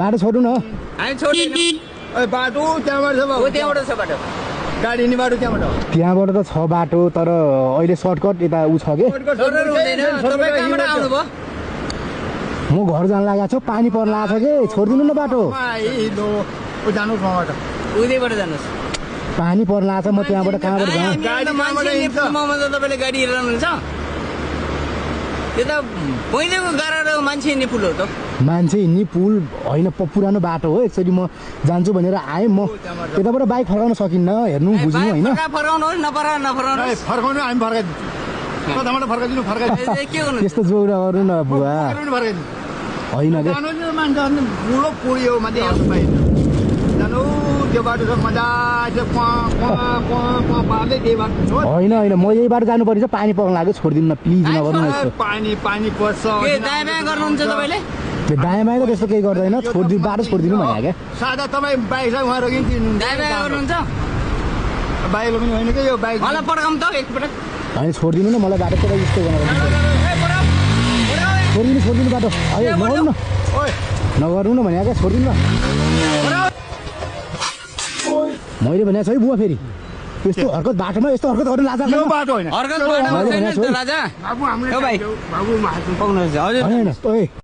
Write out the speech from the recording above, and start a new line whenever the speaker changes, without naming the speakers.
बाटो छोड्नु न
बाटो त्यहाँबाट छ बाटो गाडी हिँड्ने बाटो
त्यहाँबाट त छ बाटो तर अहिले सर्टकट यता उ छ के म घर जान लागेको छु पानी पर्न लागेको छ कि छोडिदिनु न बाटो पानी पर्न लागेको छ म त्यहाँबाट कहाँबाट जाउँ
तपाईँले गाडी हेर्नुहुन्छ त्यो त पहिलेको गाह्रो मान्छे हिँड्ने पुल हो त
मान्छे हिँड्ने पुल होइन पुरानो बाटो हो एक्चुअली म जान्छु भनेर आएँ म यताबाट बाइक फर्काउन सकिन्न हेर्नु बुझ्नु होइन त्यस्तो जोडा गर्नु न बुवा होइन होइन होइन म यही बाटो जानु पर्छ पानी पर्न लाग्यो छोडिदिनु न प्लिज नगर्नु यस्तो दायाँ बायाँ त त्यस्तो केही गर्दैन छोडिदिनु बाटो छोडिदिनु भने क्या
सादा तपाईँ बाइकलाई उहाँ
होइन छोडिदिनु न मलाई बाटो तपाईँ यस्तो छोडिदिनु बाटो नगर्नु न भने क्या छोडिदिनु न मैले भनेको छु है बुवा फेरि यस्तो हरकत बाटोमा यस्तो हरकत गर्नु लाजा
बाटो होइन